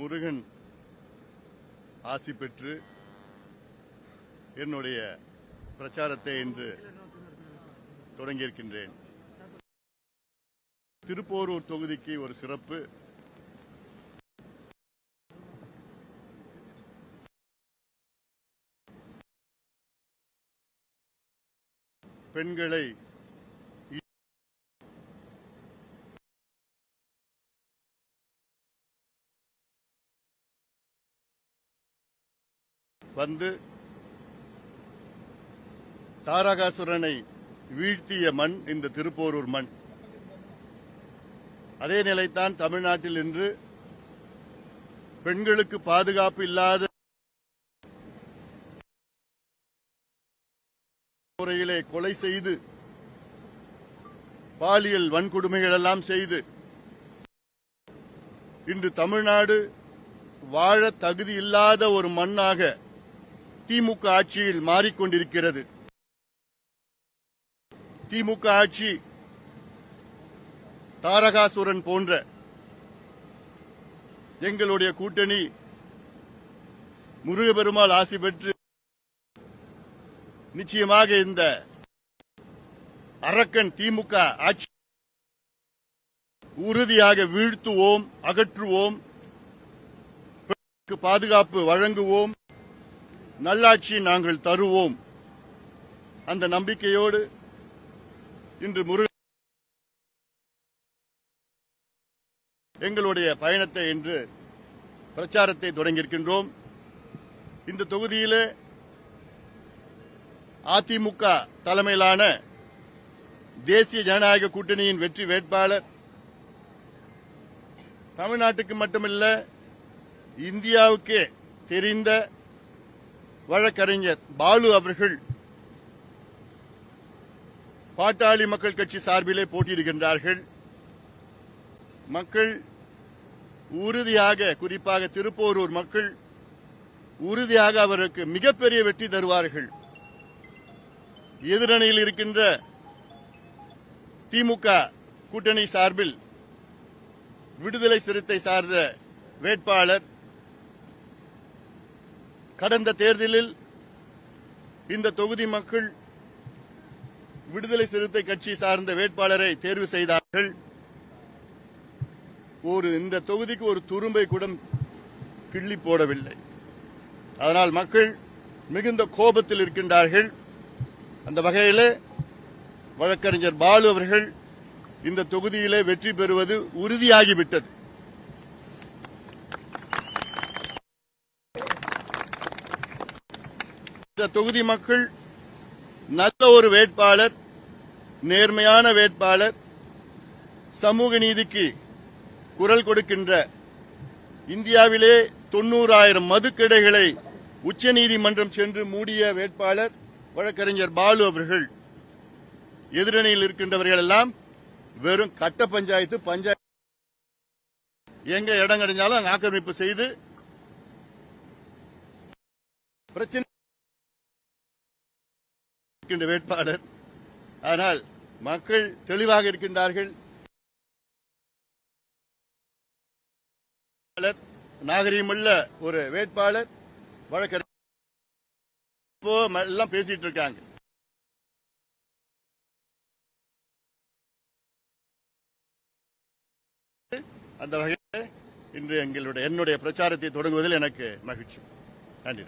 முருகன் ஆசி பெற்று என்னுடைய பிரச்சாரத்தை இன்று தொடங்கியிருக்கின்றேன். திருப்போரூர் தொகுதிக்கு ஒரு சிறப்பு. பெண்களை வந்து தாரகாசுரனை வீழ்த்திய மண் இந்த திருப்போரூர் மண். அதே நிலைத்தான் தமிழ்நாட்டில் இன்று பெண்களுக்கு பாதுகாப்பு இல்லாத முறையிலே கொலை செய்து பாலியல் வன்கொடுமைகள் எல்லாம் செய்து இன்று தமிழ்நாடு வாழ தகுதி இல்லாத ஒரு மண்ணாக திமுக ஆட்சியில் மாறிக்கொண்டிருக்கிறது. திமுக ஆட்சி தாரகாசுரன் போன்ற எங்களுடைய கூட்டணி முருகப்பெருமாள் ஆசி பெற்று நிச்சயமாக இந்த அரக்கன் திமுக ஆட்சி உறுதியாக வீழ்த்துவோம், அகற்றுவோம், பாதுகாப்பு வழங்குவோம், நல்லாட்சி நாங்கள் தருவோம். அந்த நம்பிக்கையோடு இன்று எங்களுடைய பயணத்தை இன்று பிரச்சாரத்தை தொடங்கியிருக்கின்றோம். இந்த தொகுதியிலே அதிமுக தலைமையிலான தேசிய ஜனநாயக கூட்டணியின் வெற்றி வேட்பாளர் தமிழ்நாட்டுக்கு மட்டுமல்ல இந்தியாவுக்கே தெரிந்த வழக்கறிஞர் பாலு அவர்கள் பாட்டாளி மக்கள் கட்சி சார்பிலே போட்டியிடுகின்றார்கள். மக்கள் உறுதியாக, குறிப்பாக திருப்போரூர் மக்கள் உறுதியாக அவருக்கு மிகப்பெரிய வெற்றி தருவார்கள். எதிரணியில் இருக்கின்ற திமுக கூட்டணி சார்பில் விடுதலை சிறுத்தை சார்ந்த வேட்பாளர் கடந்த தேர்தலில் இந்த தொகுதி மக்கள் விடுதலை சிறுத்தை கட்சி சார்ந்த வேட்பாளரை தேர்வு செய்தார்கள். இந்த தொகுதிக்கு ஒரு துரும்பை கூட கிள்ளி போடவில்லை. அதனால் மக்கள் மிகுந்த கோபத்தில் இருக்கின்றார்கள். அந்த வகையில் வழக்கறிஞர் பாலு அவர்கள் இந்த தொகுதியிலே வெற்றி பெறுவது உறுதியாகிவிட்டது. இந்த தொகுதி மக்கள் நல்ல ஒரு வேட்பாளர், நேர்மையான வேட்பாளர், சமூக நீதிக்கு குரல் கொடுக்கின்ற, இந்தியாவிலே 90,000 மதுக்கடைகளை உச்சநீதிமன்றம் சென்று மூடிய வேட்பாளர் வழக்கறிஞர் பாலு அவர்கள். எதிரணியில் இருக்கின்றவர்கள் எல்லாம் வெறும் கட்ட பஞ்சாயத்து எங்க இடம் கிடைச்சாலும் அங்க ஆக்கிரமிப்பு செய்து பிரச்சனை வேட்பாளர். ஆனால் மக்கள் தெளிவாக இருக்கின்றார்கள். நாகரீகமுள்ள ஒரு வேட்பாளர் வழக்கறிஞர் எல்லாம் பேசிட்டு இருக்காங்க. அந்த வகையில் இன்று என்னுடைய பிரச்சாரத்தை தொடங்குவதில் எனக்கு மகிழ்ச்சி. நன்றி.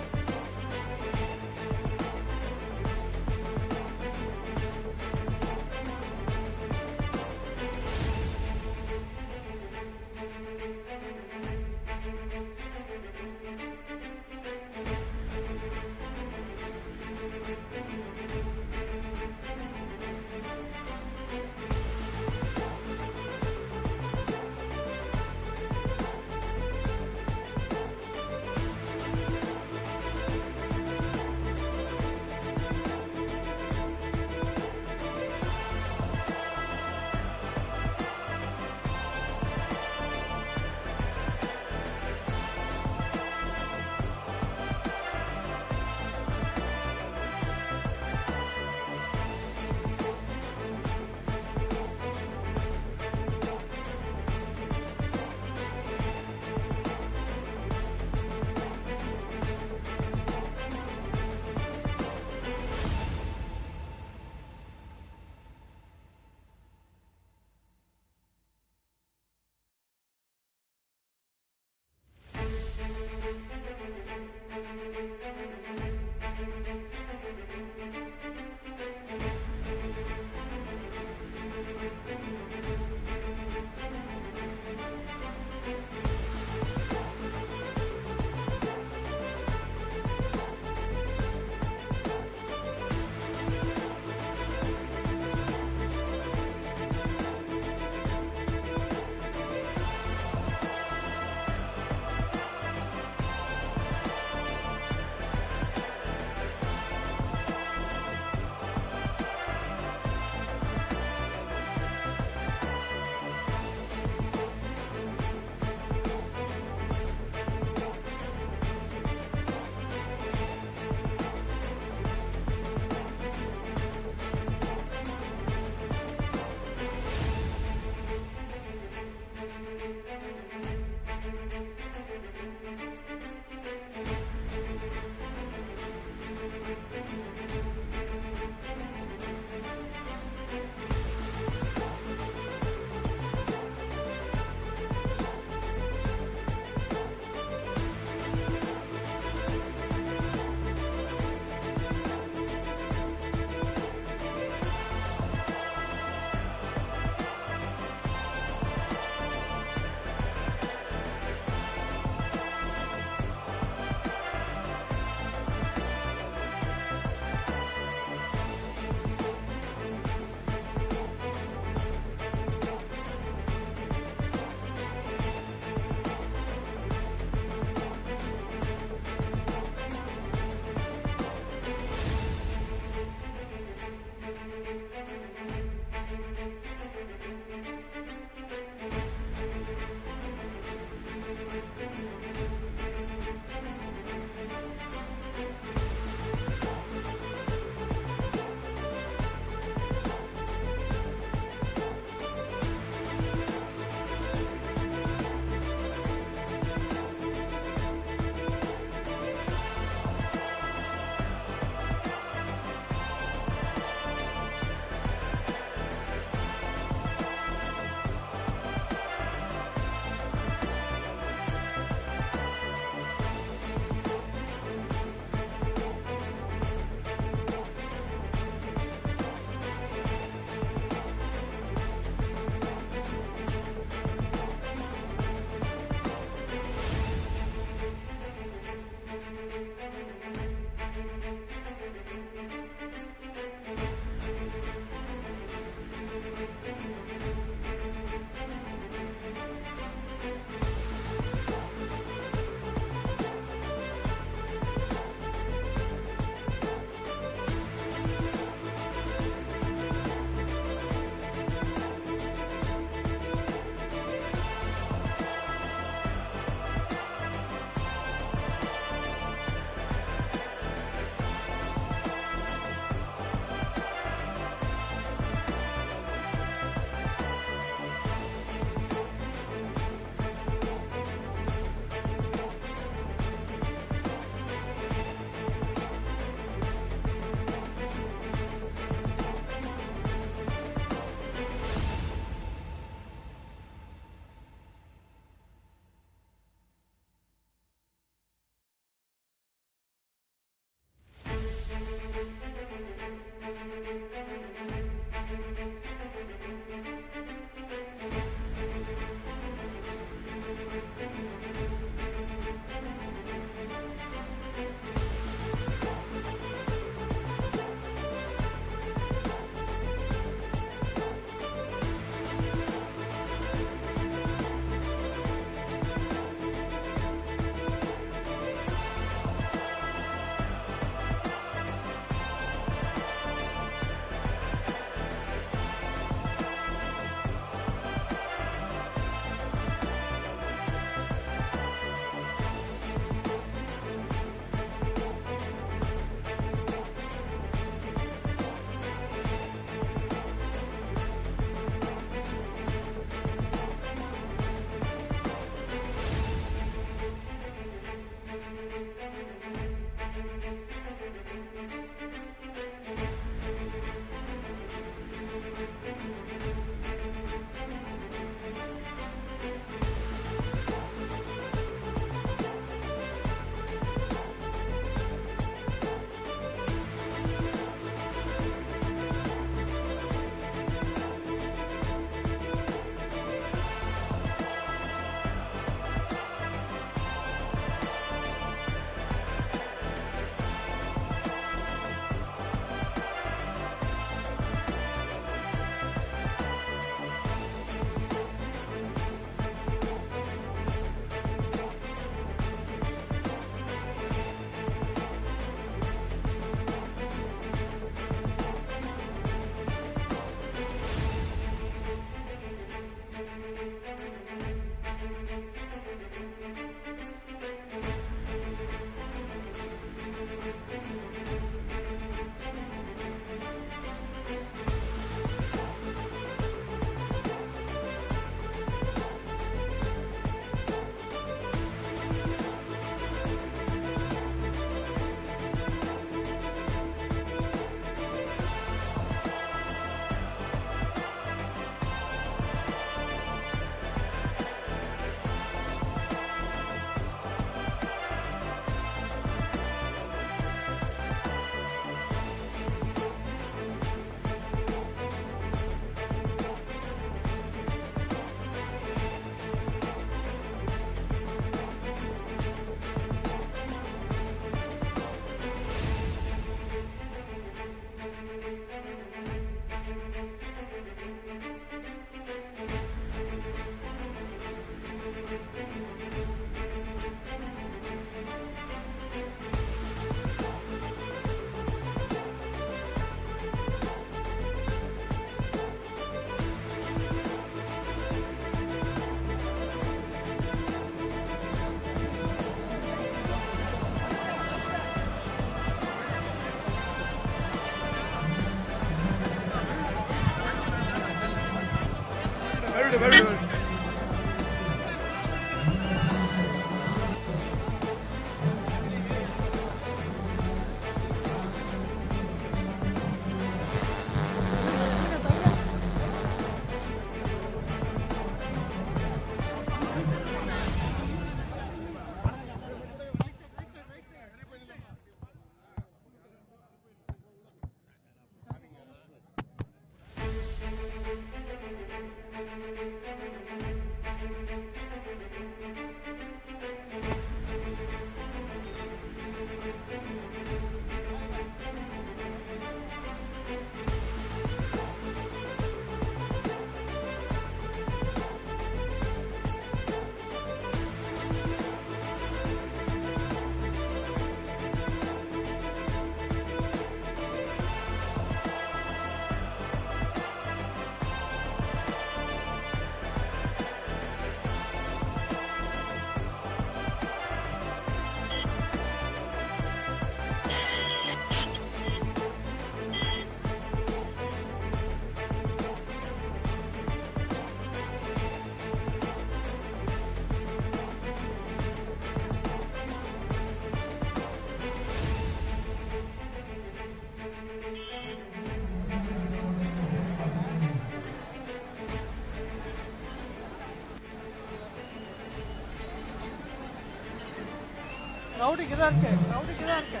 கிரௌடுக்கு தான் இருக்கு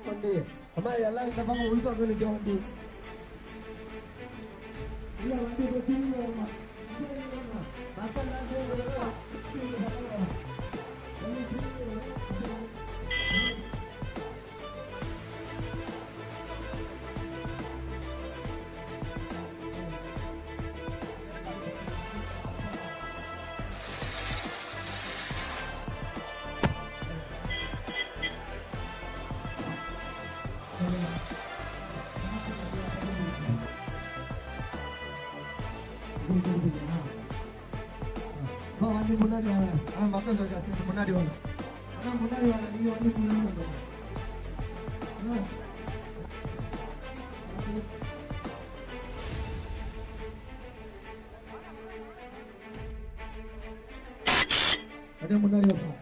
வண்டி அம்மா எல்லாம் இந்த பக்கம் உள்பக்கம் நிற்க வண்டி இல்ல வண்டி திரும்பி வருமா வண்டி முன்னாடி வாங்க மக்கள் சொல்றாச்சு முன்னாடி வாங்க அதான் முன்னாடி வாங்க நீங்க வண்டி முன்னாடி வாங்க அப்படியே முன்னாடி வாங்க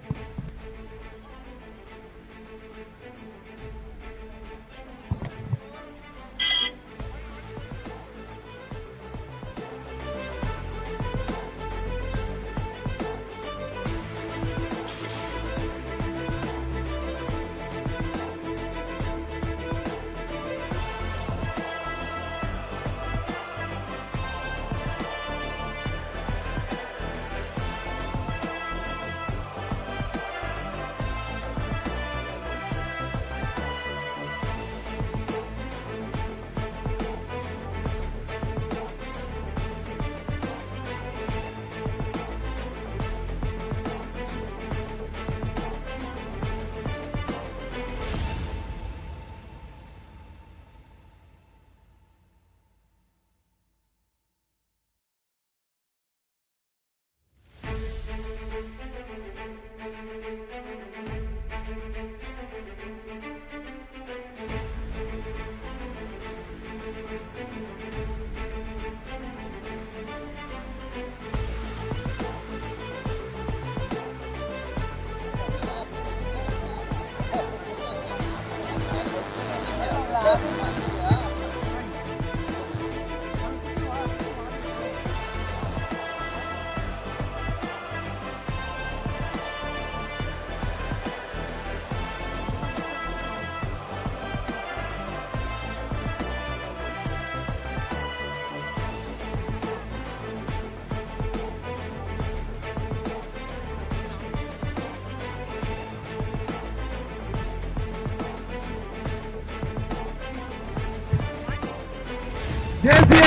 தேசிய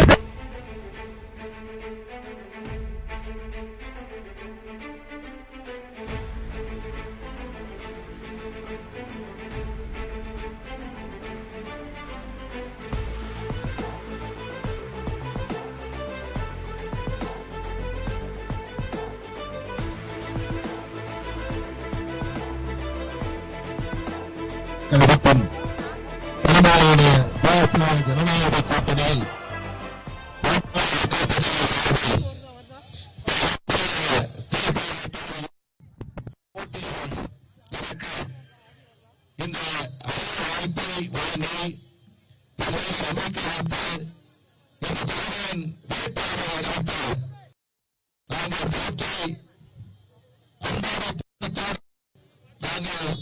கழகத்தின் தலைமையிலான தேசிய ஜனநாயக கூட்டணியில் இந்த வாய்ப்பை வழங்கி அமைக்கப்பட்டு வேட்பாளரை அறிவித்து நாங்கள் போட்டி நாங்கள்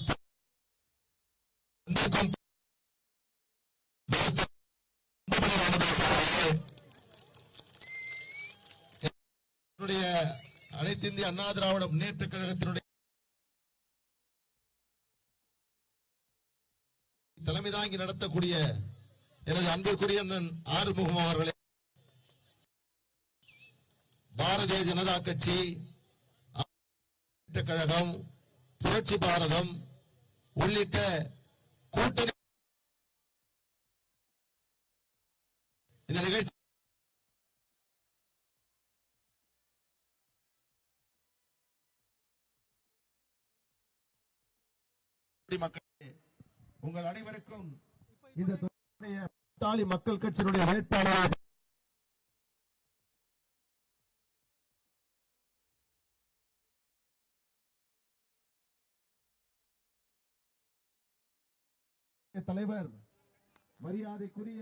அனைத்து இந்திய அண்ணா திராவிட முன்னேற்ற கழகத்தினுடைய தலைமை தாங்கி நடத்தக்கூடிய எனது அன்பிற்குரிய ஆறுமுகம் அவர்களே, பாரதிய ஜனதா கட்சி கழகம், புரட்சி பாரதம் உள்ளிட்ட கூட்டணி இந்த நிகழ்ச்சி மக்களே, உங்கள் அனைவருக்கும் இந்த பாட்டாளி மக்கள் கட்சியினுடைய வேட்பாளர் தலைவர் மரியாதைக்குரிய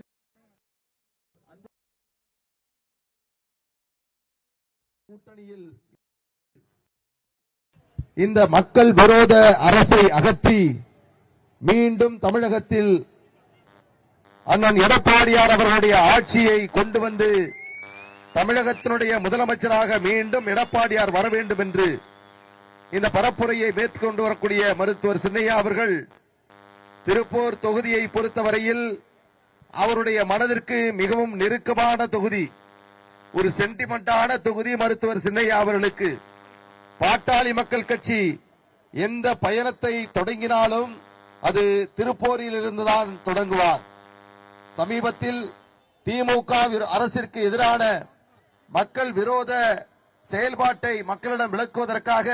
கூட்டணியில் இந்த மக்கள் விரோத அரசை அகற்றி மீண்டும் தமிழகத்தில் அண்ணன் எடப்பாடியார் அவர்களுடைய ஆட்சியை கொண்டு வந்து தமிழகத்தினுடைய முதலமைச்சராக மீண்டும் எடப்பாடியார் வர வேண்டும் என்று இந்த பரப்புரையை மேற்கொண்டு வரக்கூடிய மருத்துவர் சின்னையா அவர்கள் திருப்பூர் தொகுதியை பொறுத்தவரையில் அவருடைய மனதிற்கு மிகவும் நெருக்கமான தொகுதி, ஒரு சென்டிமெண்டான தொகுதி. மருத்துவர் சின்னையா அவர்களுக்கு பாட்டாளி மக்கள் கட்சி எந்த பயணத்தை தொடங்கினாலும் அது திருப்பூரில் இருந்துதான் தொடங்குவார். சமீபத்தில் திமுக அரசிற்கு எதிரான மக்கள் விரோத செயல்பாட்டை மக்களிடம் விளக்குவதற்காக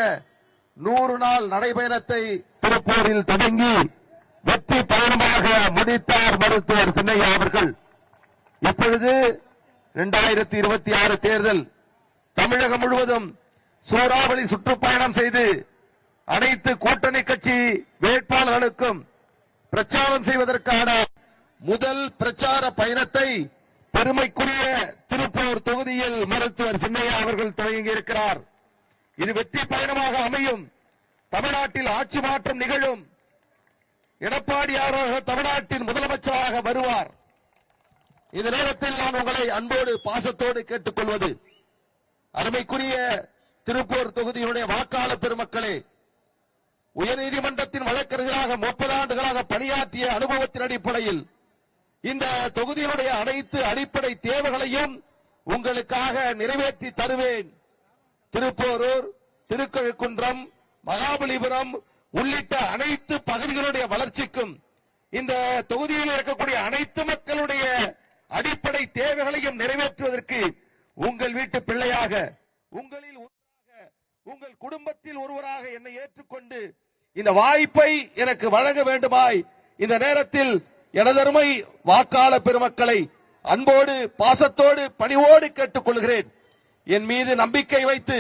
100 நாள் நடைபயணத்தை திருப்பூரில் தொடங்கி வெற்றி பயணமாக முடித்தார் மருத்துவர் சின்னையா அவர்கள். இப்பொழுது 2026 தேர்தல் தமிழகம் முழுவதும் சூறாவளி சுற்றுப்பயணம் செய்து அனைத்து கூட்டணி கட்சி வேட்பாளர்களுக்கும் பிரச்சாரம் செய்வதற்கான முதல் பிரச்சார பயணத்தை பெருமைக்குரிய திருப்பூர் தொகுதியில் மருத்துவர் சின்னையா அவர்கள் தொடங்கி இருக்கிறார். இது வெற்றி பயணமாக அமையும். தமிழ்நாட்டில் ஆட்சி மாற்றம் நிகழும். எடப்பாடியார் தமிழ்நாட்டின் முதலமைச்சராக வருவார். இந்த நேரத்தில் நான் உங்களை அன்போடு பாசத்தோடு கேட்டுக்கொள்வது, அருமைக்குரிய திருப்பூர் தொகுதியினுடைய வாக்காளர் பெருமக்களே, உயர்நீதிமன்றத்தின் வழக்கறிஞராக 30 ஆண்டுகளாக பணியாற்றிய அனுபவத்தின் அடிப்படையில் இந்த தொகுதியினுடைய அனைத்து அடிப்படை தேவைகளையும் உங்களுக்காக நிறைவேற்றி தருவேன். திருப்போரூர், திருக்கழுக்குன்றம், மகாபலிபுரம் உள்ளிட்ட அனைத்து பகுதிகளுடைய வளர்ச்சிக்கும் இந்த தொகுதியில் இருக்கக்கூடிய அனைத்து மக்களுடைய அடிப்படை தேவைகளையும் நிறைவேற்றுவதற்கு உங்கள் வீட்டு பிள்ளையாக, உங்களில் ஒருவராக, உங்கள் குடும்பத்தில் ஒருவராக என்னை ஏற்றுக்கொண்டு இந்த வாய்ப்பை எனக்கு வழங்க வேண்டுமாய் இந்த நேரத்தில் எனதருமை வாக்காளர் பெருமக்களை அன்போடு பாசத்தோடு பணிவோடு கேட்டுக் கொள்கிறேன். என் மீது நம்பிக்கை வைத்து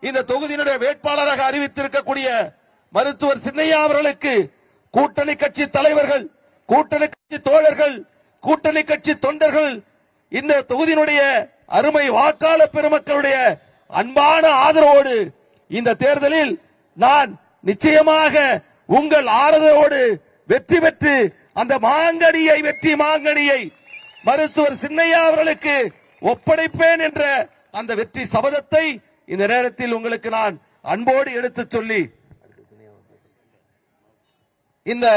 இந்த தொகுதியினுடைய வேட்பாளராக அறிவித்திருக்கக்கூடிய மருத்துவர் சின்னையா அவர்களுக்கு கூட்டணி கட்சி தலைவர்கள், கூட்டணி கட்சி தோழர்கள், கூட்டணி கட்சி தொண்டர்கள், இந்த தொகுதியினுடைய அருமை வாக்காளர் பெருமக்களுடைய அன்பான ஆதரவோடு இந்த தேர்தலில் நான் நிச்சயமாக உங்கள் ஆதரவோடு வெற்றி பெற்று அந்த மாங்கனியை, வெற்றி மாங்கனியை மருத்துவர் சின்னையா அவர்களுக்கு ஒப்படைப்பேன் என்ற அந்த வெற்றி சபதத்தை இந்த நேரத்தில் உங்களுக்கு நான் அன்போடு எடுத்துச் சொல்லி இந்த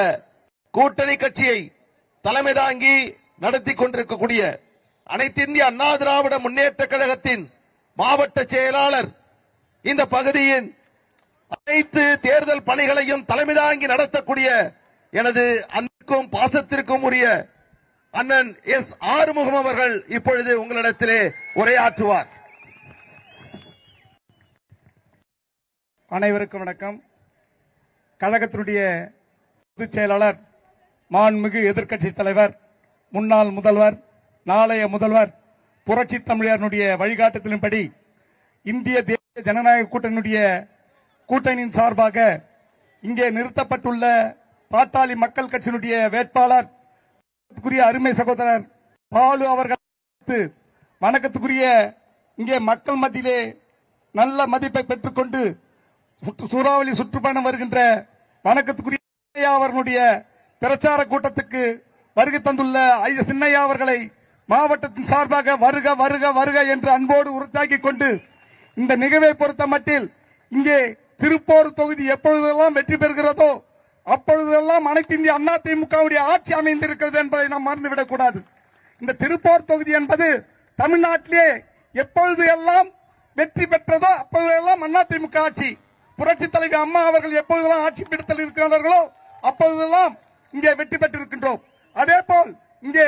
கூட்டணி கட்சியை தலைமை தாங்கி நடத்தி கொண்டிருக்கக்கூடிய அனைத்து இந்திய அண்ணா திராவிட முன்னேற்ற கழகத்தின் மாவட்ட செயலாளர், இந்த பகுதியின் அனைத்து தேர்தல் பணிகளையும் தலைமை தாங்கி நடத்தக்கூடிய எனது அன்புக்கும் பாசத்திற்கும் உரிய அண்ணன் எஸ் ஆறுமுகம் அவர்கள் இப்பொழுது உங்களிடத்திலே உரையாற்றுவார். அனைவருக்கும் வணக்கம். கழகத்தினுடைய பொதுச் செயலாளர், மாண்புமிகு எதிர்க்கட்சி தலைவர், முன்னாள் முதல்வர், நாளைய முதல்வர், புரட்சி தமிழர்களுடைய வழிகாட்டுதலின்படி இந்திய தேசிய ஜனநாயக கூட்டணியின் சார்பாக இங்கே நிறுத்தப்பட்டுள்ள பாட்டாளி மக்கள் கட்சியினுடைய வேட்பாளர் அருமை சகோதரர் பாலு அவர்கள் வணக்கத்துக்குரிய இங்கே மக்கள் மத்தியிலே நல்ல மதிப்பை பெற்றுக்கொண்டு சூறாவளி சுற்றுப்பயணம் வருகின்ற வணக்கத்துக்குரிய அவர்களுடைய பிரச்சார கூட்டத்துக்கு வருகை தந்துள்ள சின்னையா அவர்களை மாவட்டத்தின் சார்பாக வருக வருக வருக என்று அன்போடு உறுத்தாக்கிக் கொண்டு இந்த நிகழ்வை பொறுத்த மட்டில் இங்கே திருப்பூர் தொகுதி எப்பொழுதெல்லாம் வெற்றி பெறுகிறதோ அப்பொழுதெல்லாம் அனைத்து இந்திய அண்ணா திமுகவுடைய ஆட்சி அமைந்திருக்கிறது என்பதை நாம் மறந்துவிடக் கூடாது. இந்த திருப்பூர் தொகுதி என்பது தமிழ்நாட்டிலே எப்பொழுது எல்லாம் வெற்றி பெற்றதோ அப்பொழுதெல்லாம் அண்ணா திமுக ஆட்சி, புரட்சி தலைவி அம்மா அவர்கள் எப்பொழுதெல்லாம் ஆட்சி பிடித்தல் இருக்கிறார்களோ அப்போதெல்லாம் இங்கே வெற்றி பெற்றிருக்கின்றோம். அதே போல் இங்கே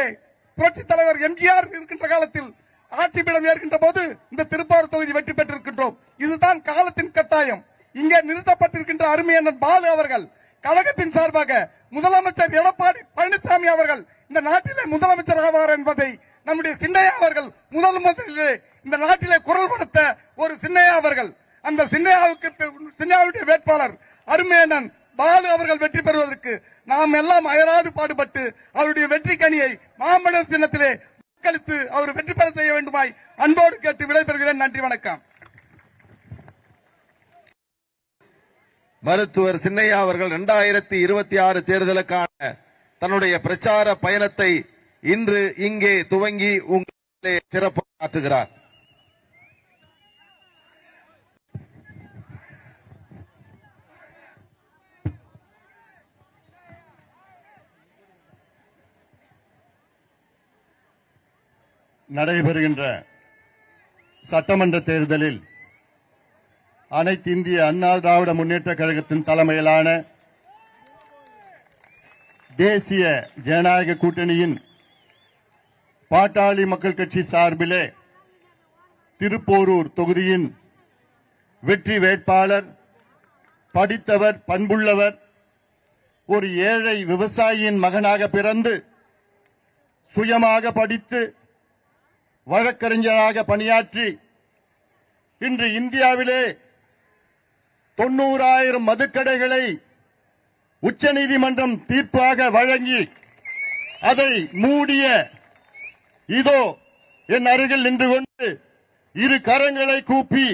புரட்சித் தலைவர் எம்ஜிஆர் இருக்கின்ற காலத்தில் ஆட்சி பீடம் ஏற்கின்ற போது இந்த திருப்பாரூர் தொகுதி வெற்றி பெற்றிருக்கின்றோம். இதுதான் காலத்தின் கட்டாயம். இங்கே நிறுத்தப்பட்டிருக்கின்ற அருமையண்ணன் பாலு அவர்கள் கழகத்தின் சார்பாக முதலமைச்சர் எடப்பாடி பழனிசாமி அவர்கள் இந்த நாட்டிலே முதலமைச்சர் ஆவார் என்பதை நம்முடைய சின்னையா அவர்கள் முதலிலே இந்த நாட்டிலே குரல் கொடுத்த ஒரு சின்னையா அவர்கள், அந்த சின்னையாவுடைய வேட்பாளர் அருமையண்ணன் பாலு அவர்கள் வெற்றி பெறுவதற்கு நாம் எல்லாம் அயராது பாடுபட்டு அவருடைய வெற்றி கனியை மாம்பழம் சின்னத்திலே வாக்களித்து அவர் வெற்றி பெற செய்ய வேண்டுமாய் அன்போடு கேட்டு விடைபெறுகிறேன். நன்றி, வணக்கம். மருத்துவர் சின்னையா அவர்கள் 2026 தேர்தலுக்கான தன்னுடைய பிரச்சார பயணத்தை இன்று இங்கே துவங்கி உங்களே சிறப்பாற்றுகிறார். நடைபெறுகின்ற சட்டமன்ற தேர்தலில் அனைத்து இந்திய அண்ணா திராவிட முன்னேற்ற கழகத்தின் தலைமையிலான தேசிய ஜனநாயக கூட்டணியின் பாட்டாளி மக்கள் கட்சி சார்பிலே திருப்போரூர் தொகுதியின் வெற்றி வேட்பாளர் படித்தவர், பண்புள்ளவர், ஒரு ஏழை விவசாயியின் மகனாக பிறந்து சுயமாக படித்து வழக்கறிஞராக பணியாற்றி இன்று இந்தியாவிலே 90,000 மதுக்கடைகளை உச்சநீதிமன்றம் தீர்ப்பாக வழங்கி அதை மூடிய இதோ என் அருகில் நின்று கொண்டு இரு கரங்களை கூப்பி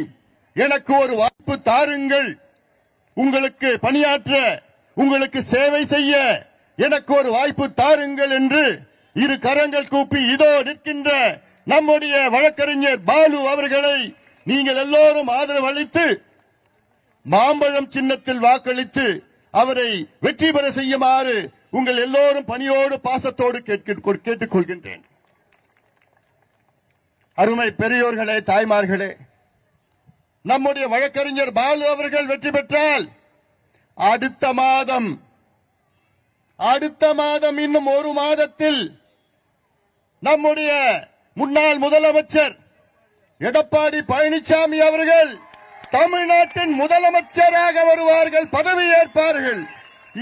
எனக்கு ஒரு வாய்ப்பு தாருங்கள், உங்களுக்கு பணியாற்ற, உங்களுக்கு சேவை செய்ய எனக்கு ஒரு வாய்ப்பு தாருங்கள் என்று இரு கரங்கள் கூப்பி இதோ நிற்கின்ற நம்முடைய வழக்கறிஞர் பாலு அவர்களை நீங்கள் எல்லோரும் ஆதரவு அளித்து மாம்பழம் சின்னத்தில் வாக்களித்து அவரை வெற்றி பெற செய்யுமாறு உங்கள் எல்லோரும் பணியோடு பாசத்தோடு கேட்டுக்கொள்கின்றேன். அருமை பெரியோர்களே, தாய்மார்களே, நம்முடைய வழக்கறிஞர் பாலு அவர்கள் வெற்றி பெற்றால் அடுத்த மாதம் இன்னும் ஒரு மாதத்தில் நம்முடைய முன்னாள் முதலமைச்சர் எடப்பாடி பழனிசாமி அவர்கள் தமிழ்நாட்டின் முதலமைச்சராக வருவார்கள், பதவியேற்பார்கள்.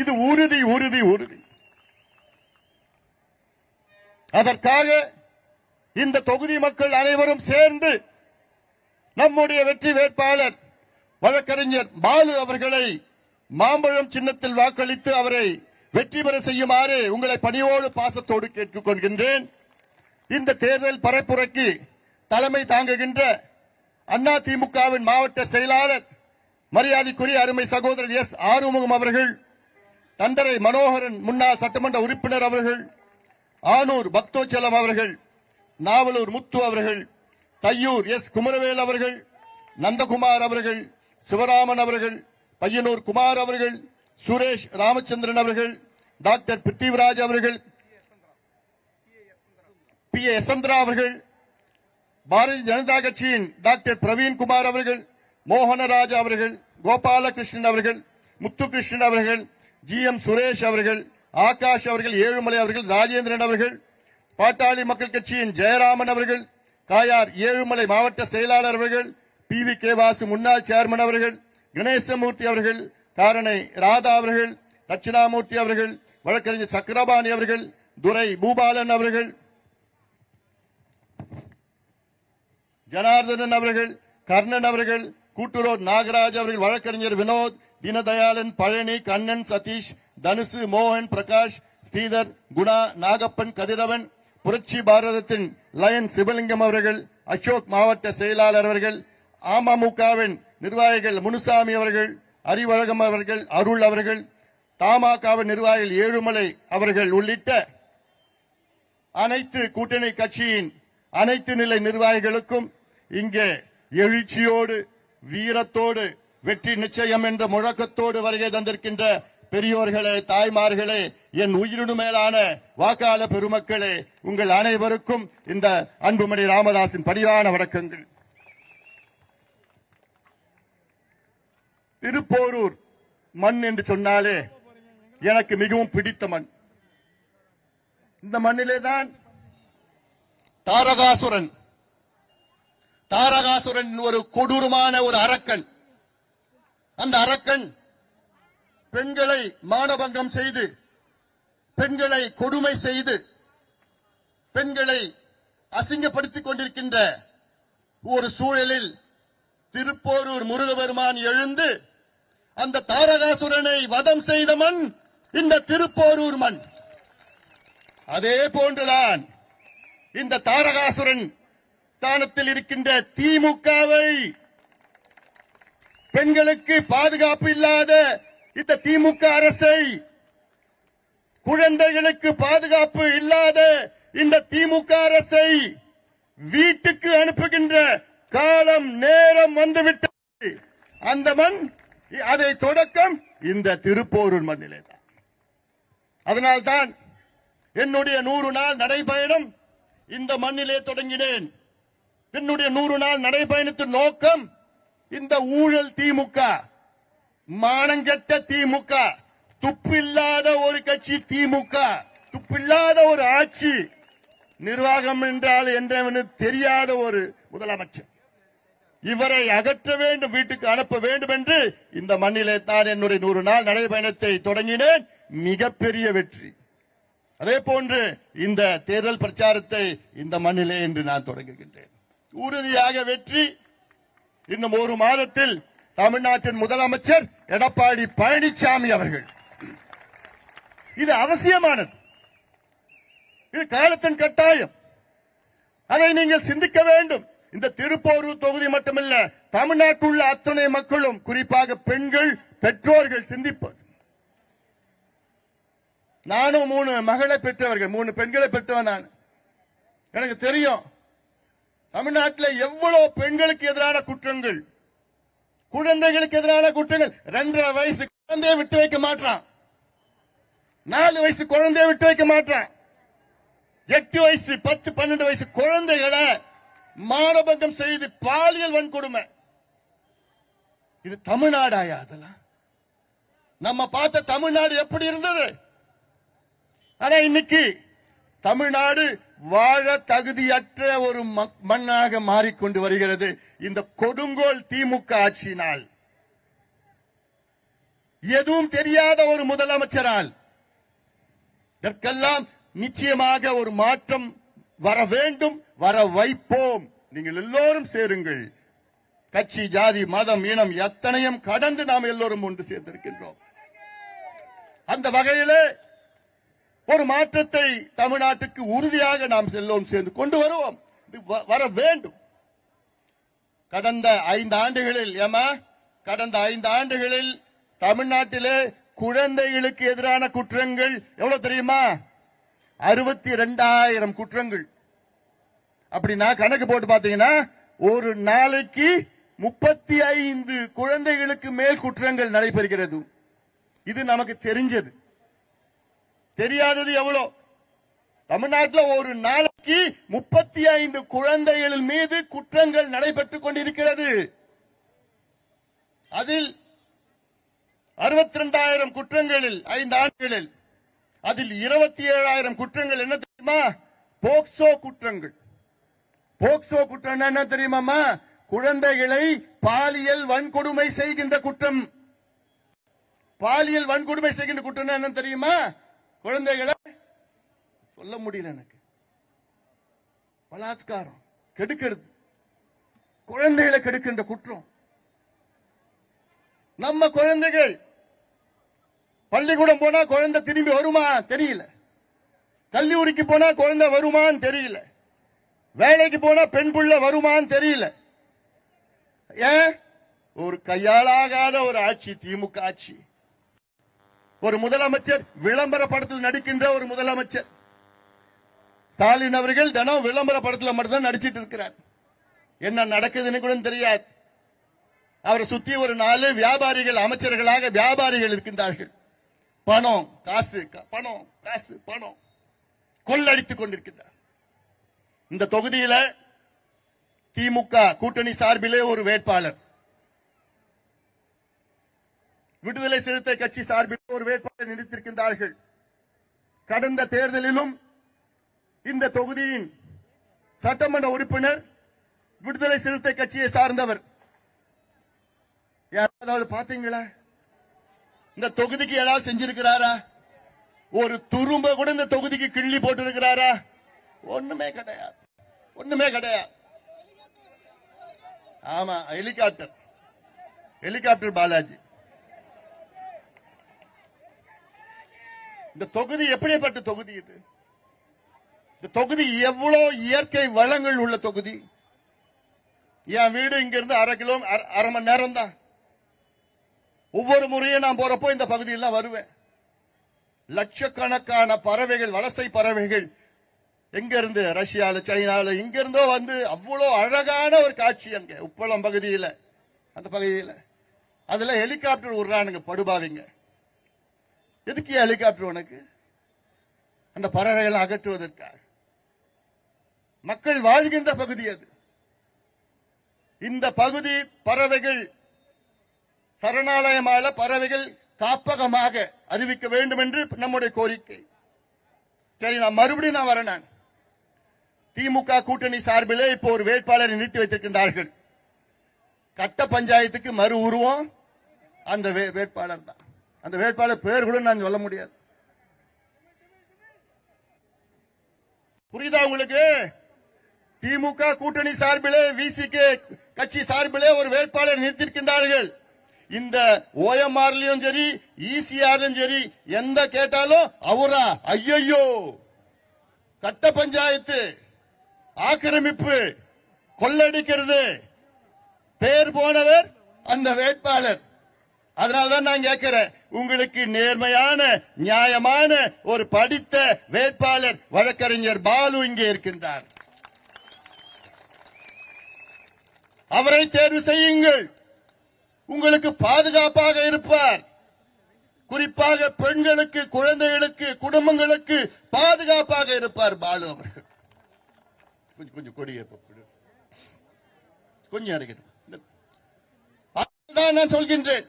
இது உறுதி உறுதி உறுதி. அதற்காக இந்த தொகுதி மக்கள் அனைவரும் சேர்ந்து நம்முடைய வெற்றி வேட்பாளர் வழக்கறிஞர் பாலு அவர்களை மாம்பழம் சின்னத்தில் வாக்களித்து அவரை வெற்றி பெற செய்யுமாறு உங்களை பணியோடு பாசத்தோடு கேட்டுக் கொள்கின்றேன். இந்த தேர்தல் பரப்புரைக்கு தலைமை தாங்குகின்ற அதிமுகவின் மாவட்ட செயலாளர் மரியாதைக்குரிய அருமை சகோதரர் எஸ் ஆறுமுகம் அவர்கள், தண்டரை மனோகரன் முன்னாள் சட்டமன்ற உறுப்பினர் அவர்கள், ஆனூர் பக்தோச்சலம் அவர்கள், நாவலூர் முத்து அவர்கள், தையூர் எஸ் குமரவேல் அவர்கள், நந்தகுமார் அவர்கள், சிவராமன் அவர்கள், பையனூர் குமார் அவர்கள், சுரேஷ் ராமச்சந்திரன் அவர்கள், டாக்டர் பிருத்திவிராஜ் அவர்கள், பி ஏ யசந்திரா அவர்கள், பாரதிய ஜனதா கட்சியின் டாக்டர் பிரவீன்குமார் அவர்கள், மோகனராஜ் அவர்கள், கோபாலகிருஷ்ணன் அவர்கள், முத்துகிருஷ்ணன் அவர்கள், ஜி எம் சுரேஷ் அவர்கள், ஆகாஷ் அவர்கள், ஏழுமலை அவர்கள், ராஜேந்திரன் அவர்கள், பாட்டாளி மக்கள் கட்சியின் ஜெயராமன் அவர்கள், காயார் ஏழுமலை மாவட்ட செயலாளர் அவர்கள், பி வி கே வாசு முன்னாள் சேர்மன் அவர்கள், கணேசமூர்த்தி அவர்கள், காரணை ராதா அவர்கள், தட்சிணாமூர்த்தி அவர்கள், வழக்கறிஞர் சக்கரபாணி அவர்கள், துரை பூபாலன் அவர்கள், ஜனார்தனன் அவர்கள், கர்ணன் அவர்கள், கூட்டுரோட் நாகராஜ் அவர்கள், வழக்கறிஞர் வினோத், தீனதயாளன், பழனி, கண்ணன், சதீஷ், தனுசு, மோகன், பிரகாஷ், ஸ்ரீதர், குணா, நாகப்பன், கதிரவன், புரட்சி பாரதத்தின் லயன் சிவலிங்கம் அவர்கள், அசோக் மாவட்ட செயலாளர் அவர்கள், அமமுகவின் நிர்வாகிகள் முனுசாமி அவர்கள், அறிவழகம் அவர்கள், அருள் அவர்கள், தமாகவின் நிர்வாகிகள் ஏழுமலை அவர்கள் உள்ளிட்ட அனைத்து கூட்டணி கட்சியின் அனைத்து நிலை நிர்வாகிகளுக்கும் இங்கே எழுச்சியோடு வீரத்தோடு வெற்றி நிச்சயம் என்ற முழக்கத்தோடு வருகை தந்திருக்கின்ற பெரியோர்களே, தாய்மார்களே, என் உயிரினு மேலான வாக்காளர் பெருமக்களே, உங்கள் அனைவருக்கும் இந்த அன்புமணி ராமதாசின் பணிவான வணக்கங்கள். திருப்போரூர் மண் என்று சொன்னாலே எனக்கு மிகவும் பிடித்த மண். இந்த மண்ணிலே தான் தாரகாசுரன் ஒரு கொடூரமான ஒரு அரக்கன். அந்த அரக்கன் பெண்களை மானபங்கம் செய்து, பெண்களை கொடுமை செய்து, பெண்களை அசிங்கப்படுத்திக் கொண்டிருக்கின்ற ஒரு சூழலில் திருப்போரூர் முருகபெருமான் எழுந்து அந்த தாரகாசுரனை வதம் செய்த மண் இந்த திருப்போரூர் மண். அதே போன்றுதான் இந்த தாரகாசுரன் ஸ்தானத்தில் இருக்கின்ற திமுகவை, பெண்களுக்கு பாதுகாப்பு இல்லாத இந்த திமுக அரசை, குழந்தைகளுக்கு பாதுகாப்பு இல்லாத இந்த திமுக அரசை வீட்டுக்கு அனுப்புகின்ற காலம் நேரம் வந்துவிட்டது. அந்த மண், அதை தொடக்கம் இந்த திருப்போரூர் மண்ணிலே தான். அதனால்தான் என்னுடைய 100 நாள் நடைபயணம் இந்த மண்ணிலே தொடங்கினேன். என்னுடைய 100 நாள் நடைபயணத்தின் நோக்கம் இந்த ஊழல் திமுக, மானங்கெட்ட திமுக, துப்பில்லாத ஒரு கட்சி திமுக, துப்பில்லாத ஒரு ஆட்சி, நிர்வாகம் என்றால் என்னவென்று தெரியாத ஒரு முதலமைச்சர், இவரை அகற்ற வேண்டும், வீட்டுக்கு அனுப்ப வேண்டும் என்று இந்த மண்ணிலே தான் என்னுடைய 100 நாள் நடைபயணத்தை தொடங்கினேன். மிகப்பெரிய வெற்றி. அதே போன்று இந்த தேர்தல் பிரச்சாரத்தை இந்த மண்ணிலே என்று நான் தொடங்குகின்றேன். உறுதியாக வெற்றி. இன்னும் 1 மாதத்தில் தமிழ்நாட்டின் முதலமைச்சர் எடப்பாடி பழனிசாமி அவர்கள். இது அவசியமானது, இது காலத்தின் கட்டாயம். அதை நீங்கள் சிந்திக்க வேண்டும். இந்த திருப்போரூர் தொகுதி மட்டுமல்ல, தமிழ்நாட்டில் உள்ள அத்தனை மக்களும், குறிப்பாக பெண்கள், பெற்றோர்கள் சிந்திப்பது. நானும் 3 மகளை பெற்றவர்கள், 3 பெண்களை பெற்றவன் நான். எனக்கு தெரியும் தமிழ்நாட்டில் எவ்வளவு பெண்களுக்கு எதிரான குற்றங்கள், குழந்தைகளுக்கு எதிரான குற்றங்கள். 2.5 வயசு குழந்தையை விட்டு வைக்க மாட்டான், 4 வயசு குழந்தையை விட்டு வைக்க மாட்டான், 8 வயசு 10, 12 வயசு குழந்தைகளை மானபங்கம் செய்து பாலியல் வன்கொடுமை. இது தமிழ்நாடாயா? அதெல்லாம் நம்ம பார்த்த தமிழ்நாடு எப்படி இருந்தது? ஆனா இன்னைக்கு தமிழ்நாடு வாழ தகுதியற்ற ஒரு மண்ணாக மாறிக்கொண்டு வருகிறது. இந்த கொடுங்கோல் திமுக ஆட்சியினால், எதுவும் தெரியாத ஒரு முதலமைச்சரால். இதற்கெல்லாம் நிச்சயமாக ஒரு மாற்றம் வர வேண்டும், வர வைப்போம். நீங்கள் எல்லோரும் சேருங்கள். கட்சி, ஜாதி, மதம், இனம் எத்தனையும் கடந்து நாம் எல்லோரும் ஒன்று சேர்ந்திருக்கின்றோம். அந்த வகையிலே ஒரு மாற்றத்தை தமிழ்நாட்டுக்கு உறுதியாக நாம் எல்லோரும் சேர்ந்து கொண்டு வருவோம். வர வேண்டும். கடந்த 5 ஆண்டுகளில் கடந்த 5 ஆண்டுகளில் தமிழ்நாட்டிலே குழந்தைகளுக்கு எதிரான குற்றங்கள் எவ்வளவு தெரியுமா? 62,000 குற்றங்கள். அப்படின்னா கணக்கு போட்டு பாத்தீங்கன்னா ஒரு நாளைக்கு 35 குழந்தைகளுக்கு மேல் குற்றங்கள் நடைபெறுகிறது. இது நமக்கு தெரிஞ்சது. தெரியாதது எவ்வளவு? தமிழ்நாட்டில் ஒரு நாளைக்கு 35 குழந்தைகள் மீது குற்றங்கள் நடைபெற்றுக் கொண்டிருக்கிறது. அதில் 62,000 குற்றங்களில் 5 ஆண்டுகளில் அதில் 27,000 குற்றங்கள் என்ன தெரியுமா? போக்சோ குற்றங்கள். போக்சோ குற்றம் என்ன தெரியுமா? குழந்தைகளை பாலியல் வன்கொடுமை செய்கின்ற குற்றம். பாலியல் வன்கொடுமை செய்கின்ற குற்றம் என்ன தெரியுமா? குழந்தைகளை சொல்ல முடியல எனக்கு. பலாத்காரம், கெடுக்கிறது, குழந்தைகளை கெடுக்கின்ற குற்றம். நம்ம குழந்தைகள் பள்ளிக்கூடம் போனா குழந்தை திரும்பி வருமா தெரியல, கல்லூரிக்கு போனா குழந்தை வருமான்னு தெரியல, வேலைக்கு போனா பெண் புள்ள வருமான்னு தெரியல. ஏன்? ஒரு கையாளாகாத ஒரு ஆட்சி திமுக ஆட்சி. ஒரு முதலமைச்சர் விளம்பர படத்தில் நடிக்கின்ற ஒரு முதலமைச்சர் ஸ்டாலின் அவர்கள் தினம் விளம்பர படத்தில் மட்டும்தான் நடிச்சிட்டு இருக்கிறார். என்ன நடக்குதுன்னு கூட தெரியாது. அவரை சுத்தி ஒரு 4 வியாபாரிகள், அமைச்சர்களாக வியாபாரிகள் இருக்கின்றார்கள். பணம், காசு, பணம், காசு, பணம் கொள்ளடித்துக் கொண்டிருக்கிறார். இந்த தொகுதியில திமுக கூட்டணி சார்பிலே ஒரு வேட்பாளர், விடுதலை சிறுத்தை கட்சி சார்பில் ஒரு வேட்பாளரை நிறுத்தியிருக்கின்றார்கள். கடந்த தேர்தலிலும் இந்த தொகுதியின் சட்டமன்ற உறுப்பினர் விடுதலை சிறுத்தை கட்சியை சார்ந்தவர். யாராவது பாத்தீங்களா? இந்த தொகுதிக்கு ஏதாவது செஞ்சிருக்கிறாரா? ஒரு துரும்ப கூட இந்த தொகுதிக்கு கிள்ளி போட்டு இருக்கிறாரா? ஒண்ணுமே கிடையாது, ஒண்ணுமே கிடையாது. ஆமா, ஹெலிகாப்டர் பாலாஜி. இந்த தொகுதி எப்படிப்பட்ட தொகுதி இது? இந்த தொகுதி எவ்வளவு இயற்கை வளங்கள் உள்ள தொகுதி. என் வீடு இங்க இருந்து அரை மணி நேரம் தான். ஒவ்வொரு முறையும் நான் போறப்போ இந்த பகுதியில் தான் வருவேன். லட்சக்கணக்கான பறவைகள், வலசை பறவைகள் எங்க இருந்து, ரஷ்யால, சைனால, இங்க இருந்தோ வந்து அவ்வளவு அழகான ஒரு காட்சி அங்க உப்பளம் பகுதியில், அந்த பகுதியில். அதுல ஹெலிகாப்டர் விடுறானுங்க படுபாவிங்க. எதுக்கு ஹெலிகாப்டர் உனக்கு? அந்த பறவைகளை அகற்றுவதற்காக. மக்கள் வாழ்கின்ற பகுதி அது. இந்த பகுதி பறவைகள் சரணாலயமாக, பறவைகள் காப்பகமாக அறிவிக்க வேண்டும் என்று நம்முடைய கோரிக்கை. சரி, நான் மறுபடியும் வரேன். திமுக கூட்டணி சார்பிலே இப்போ ஒரு வேட்பாளரை நிறுத்தி வைத்திருக்கின்றார்கள். கட்ட பஞ்சாயத்துக்கு மறு உருவம் அந்த வேட்பாளர் தான். அந்த வேட்பாளர் பேர் கூட நான் சொல்ல முடியாது. புரியுதா உங்களுக்கு? திமுக கூட்டணி சார்பிலே, விசிகே கட்சி சார்பிலே ஒரு வேட்பாளர் நிறுத்தியிருக்கின்றார்கள். இந்த ஓஎம்ஆர்லயும் சரி, இசிஆர்லயும் சரி, எந்த கேட்டாலும் அவரா? ஐயோ, கட்ட பஞ்சாயத்து, ஆக்கிரமிப்பு, கொள்ளடிக்கிறது, பேர் போனவர் அந்த வேட்பாளர். அதனால்தான் நான் கேட்கிறேன், உங்களுக்கு நேர்மையான, நியாயமான ஒரு படித்த வேட்பாளர் வழக்கறிஞர் பாலு இங்கே இருக்கின்றார். அவரை தேர்வு செய்யுங்கள். உங்களுக்கு பாதுகாப்பாக இருப்பார். குறிப்பாக பெண்களுக்கு, குழந்தைகளுக்கு, குடும்பங்களுக்கு பாதுகாப்பாக இருப்பார் பாலு அவர்கள். கொஞ்சம் கொடிய கொஞ்சம் இருக்கட்டும். அதுதான் நான் சொல்கின்றேன்.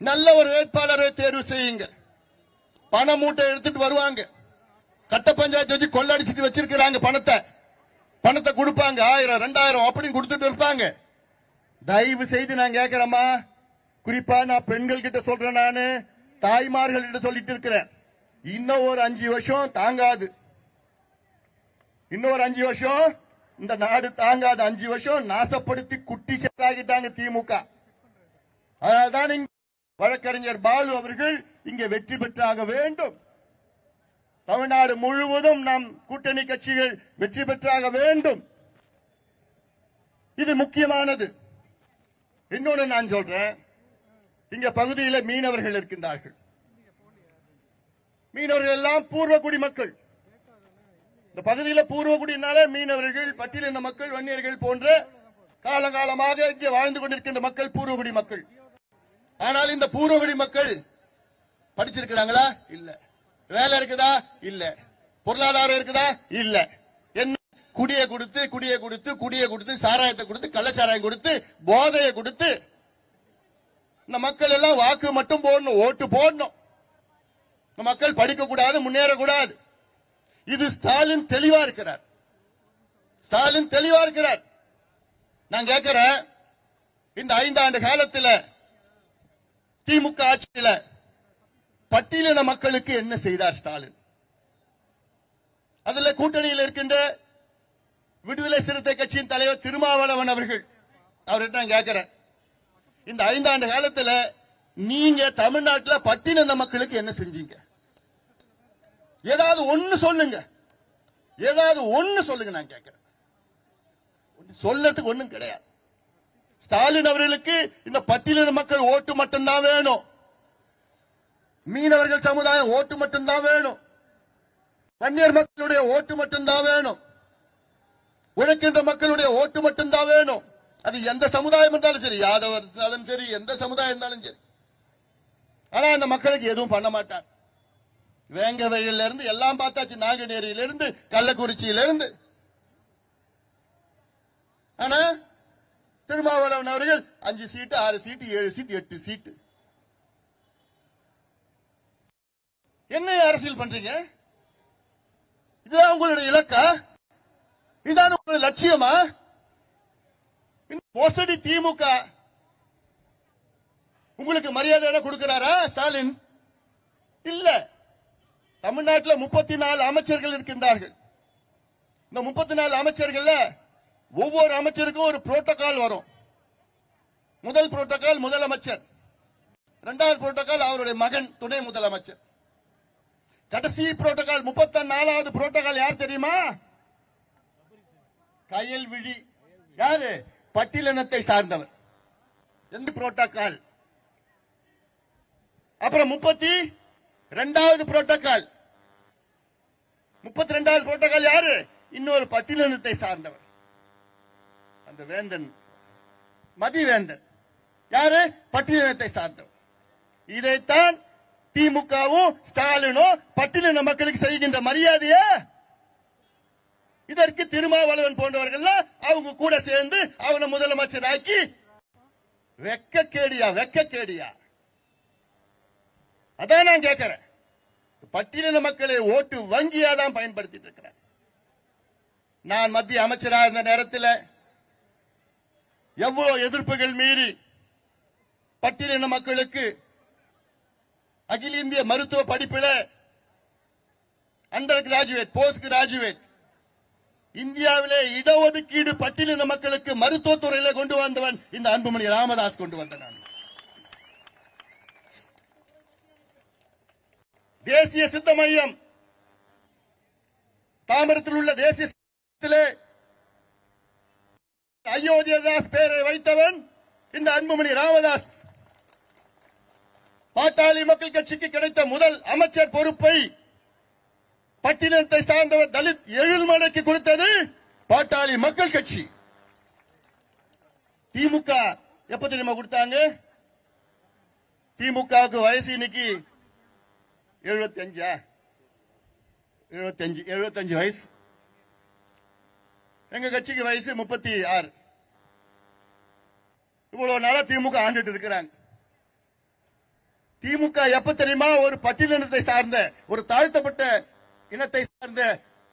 நல்ல ஒரு வேட்பாளரை தேர்வு செய்யுங்க. பண மூட்டை எடுத்துட்டு வருவாங்க. கட்ட பஞ்சாயத்து வச்சு கொள்ளடிச்சிட்டு வச்சிருக்கிறாங்க. பணத்தை கொடுப்பாங்க. 1000, 2000 அப்படின்னு கொடுத்துட்டு இருப்பாங்க. தயவு செய்து நான் கேட்கிறேம்மா, குறிப்பா நான் பெண்கள் கிட்ட சொல்றேன், நானு தாய்மார்கள் கிட்ட சொல்லிட்டு இருக்கிறேன். இன்னும் ஒரு 5 வருஷம் தாங்காது. இன்னொரு 5 வருஷம் இந்த நாடு தாங்காது. 5 வருஷம் நாசப்படுத்தி குட்டி சேராகிட்டாங்க திமுக. அதனால்தான் வழக்கறிஞர் பாலு அவர்கள் இங்கே வெற்றி பெற்றாக வேண்டும். தமிழ்நாடு முழுவதும் நம் கூட்டணி கட்சிகள் வெற்றி பெற்றாக வேண்டும். இது முக்கியமானது. இன்னொன்னு நான் சொல்றேன், இங்க பகுதியில் மீனவர்கள் இருக்கின்றார்கள். மீனவர்கள் எல்லாம் பூர்வகுடி மக்கள். இந்த பகுதியில் பூர்வகுடினால மீனவர்கள், பட்டியலின மக்கள், வன்னியர்கள் போன்ற காலகாலமாக இங்கே வாழ்ந்து கொண்டிருக்கின்ற மக்கள் பூர்வகுடி மக்கள். ஆனால் இந்த பூர்வகுடி மக்கள் படிச்சிருக்கிறாங்களா? இல்ல. வேலை இருக்குதா? இல்ல. பொருளாதாரம் இருக்குதா? இல்ல. என்ன? குடியை கொடுத்து சாராயத்தை கொடுத்து, கள்ளச்சாராயம் கொடுத்து, போதையை கொடுத்து இந்த மக்கள் எல்லாம் வாக்கு மட்டும் போடணும், ஓட்டு போடணும். இந்த மக்கள் படிக்க கூடாது, முன்னேறக்கூடாது. இது ஸ்டாலின் தெளிவா இருக்கிறார். ஸ்டாலின் தெளிவா இருக்கிறார். நான் கேட்கிறேன், இந்த 5 ஆண்டு காலத்தில் திமுக ஆட்சியில் பட்டியலின மக்களுக்கு என்ன செய்தார் ஸ்டாலின்? அதுல கூட்டணியில் இருக்கின்ற விடுதலை சிறுத்தை கட்சியின் தலைவர் திருமாவளவன் அவர்கள், அவர்கிட்ட நான் கேட்கிறேன், இந்த 5 ஆண்டு காலத்தில் நீங்க தமிழ்நாட்டில் பட்டியலின மக்களுக்கு என்ன செஞ்சீங்க? ஏதாவது ஒண்ணு சொல்லுங்க. ஏதாவது ஒண்ணு சொல்லுங்க. நான் கேட்கிறேன், சொல்லறதுக்கு ஒண்ணும் கிடையாது. ஸ்டாலின் அவர்களுக்கு இந்த பட்டியலின மக்கள் ஓட்டு மட்டும்தான் வேணும். மீனவர்கள் சமுதாயம் ஓட்டு மட்டும்தான் வேணும். வன்னியர் மக்களுடைய ஓட்டு மட்டும்தான் வேணும். உழைக்கின்ற மக்களுடைய ஓட்டு மட்டும்தான் வேணும். அது எந்த சமுதாயம் இருந்தாலும் சரி, யாதவர் இருந்தாலும் சரி, எந்த சமுதாயம் இருந்தாலும் சரி. ஆனா அந்த மக்களுக்கு எதுவும் பண்ண மாட்டார். வேங்கவயல்ல இருந்து எல்லாம் பார்த்தாச்சு, நாங்குநேரியிலிருந்து, கள்ளக்குறிச்சியிலிருந்து. ஆனா திருமாவளவன் அவர்கள் 5 சீட்டு, 6 சீட்டு, 7 சீட்டு, 8 சீட்டு என்ன அரசியல் பண்றீங்க? இதுதான் உங்களுடைய இலக்கா? இதுதான் உங்களுடைய லட்சியமா? மோசடி திமுக உங்களுக்கு மரியாதை கொடுக்கிறாரா ஸ்டாலின்? இல்ல. தமிழ்நாட்டில் 34 அமைச்சர்கள் இருக்கின்றார்கள். இந்த 34 அமைச்சர்கள் ஒவ்வொரு அமைச்சருக்கும் ஒரு புரோட்டோகால் வரும். முதல் புரோட்டோகால் முதலமைச்சர், இரண்டாவது புரோட்டோகால் அவருடைய மகன் துணை முதலமைச்சர். கடைசி புரோட்டோகால் 34வது புரோட்டோகால் யார் தெரியுமா? கயல்விழி. யாரு? பட்டியலினத்தை சார்ந்தவர். எந்த புரோட்டோகால்? அப்புறம் 32வது புரோட்டோகால். 32வது புரோட்டோகால் யாரு? இன்னொரு பட்டியலினத்தை சார்ந்தவர். அந்த வேந்தன், மதிவேந்தன். யாரு? பட்டியலினத்தை சார்ந்தவர். இதைத்தான் திமுகவும் ஸ்டாலினும் பட்டியலின மக்களுக்கு செய்கின்ற மரியாதைய. இதற்கு திருமாவளவன் போன்றவர்கள் அவங்க கூட சேர்ந்து அவனை முதலமைச்சர் ஆக்கி வெக்கக்கேடியா, வெக்கக்கேடியா. அதான் நான் கேட்கிறேன். பட்டியலின மக்களை ஓட்டு வங்கியா தான் பயன்படுத்திட்டு இருக்கிறேன். நான் மத்திய அமைச்சராக இருந்த நேரத்தில் எவ்வளவு எதிர்ப்புகள் மீறி பட்டியலின மக்களுக்கு அகில இந்திய மருத்துவ படிப்பில் அண்டர் கிராஜுவேட், போஸ்ட் கிராஜுவேட், இந்தியாவிலே இடஒதுக்கீடு பட்டியலின மக்களுக்கு மருத்துவத்துறையில கொண்டு வந்தவன் இந்த அன்புமணி ராமதாஸ் கொண்டு வந்தான். தேசிய சித்த மையம், தாமிரத்தில் உள்ள தேசிய அயோத்தியதாஸ் பெயரை வைத்தவன் இந்த அன்புமணி ராமதாஸ். பாட்டாளி மக்கள் கட்சிக்கு கிடைத்த முதல் அமைச்சர் பொறுப்பை பட்டியலினத்தை சார்ந்தவர் தலித் எழில்மலைக்கு கொடுத்தது பாட்டாளி மக்கள் கட்சி. திமுக எப்ப தெரியுமா கொடுத்தாங்க? திமுகவுக்கு வயசு இன்னைக்கு 75 வயசு. எங்க கட்சிக்கு வயசு 36. இவ்வளவு நாளா திமுக ஆண்டுட்டு இருக்கிறாங்க. திமுக எப்ப தெரியுமா ஒரு பட்டியலினத்தை சார்ந்த, ஒரு தாழ்த்தப்பட்ட இனத்தை சார்ந்த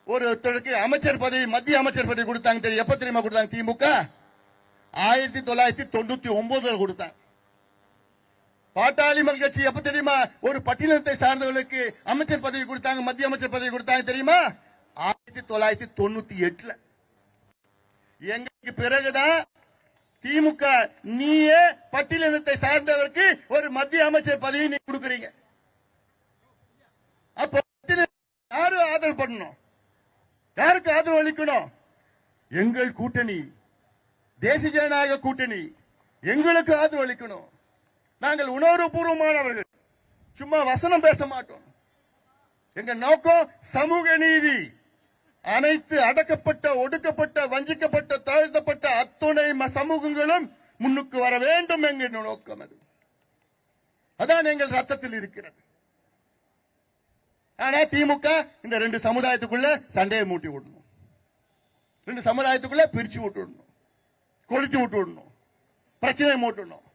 ஒருத்தருக்கு அமைச்சர் பதவி, மத்திய அமைச்சர் பதவி கொடுத்தாங்க தெரியும்? எப்ப தெரியுமா கொடுத்தாங்க? திமுக 1999 கொடுத்தாங்க. பாட்டாளி மக்கள் கட்சி எப்ப தெரியுமா ஒரு பட்டியலினத்தை சார்ந்தவர்களுக்கு அமைச்சர் பதவி கொடுத்தாங்க, மத்திய அமைச்சர் பதவி கொடுத்தாங்க தெரியுமா? 1998. எங்களுக்கு பிறகுதான் திமுக நீயே பட்டியலினத்தை சார்ந்தவருக்கு ஒரு மத்திய அமைச்சர் பதவி நீ கொடுக்கிறீங்க. அப்ப யாரு ஆதரவு பண்ணணும்? யாருக்கு ஆதரவு அளிக்கணும்? எங்கள் கூட்டணி, தேசிய ஜனநாயக கூட்டணி எங்களுக்கு ஆதரவு அளிக்கணும். நாங்கள் உணர்வுபூர்வமானவர்கள், சும்மா வசனம் பேச மாட்டோம். எங்க நோக்கம் சமூக நீதி. அனைத்து அடக்கப்பட்ட, ஒடுக்கப்பட்ட, வஞ்சிக்கப்பட்ட, தாழ்த்தப்பட்ட அத்துணை சமூகங்களும் முன்னுக்கு வர வேண்டும் என்கிற நோக்கம் அது. அதான் எங்கள் ரத்தத்தில் இருக்கிறது. ஆனா திமுக இந்த 2 சமுதாயத்துக்குள்ள சண்டையை மூட்டி விடணும், 2 சமுதாயத்துக்குள்ள பிரிச்சு விட்டுடணும், கொளுத்தி விட்டுடணும், பிரச்சனை மூட்டணும்.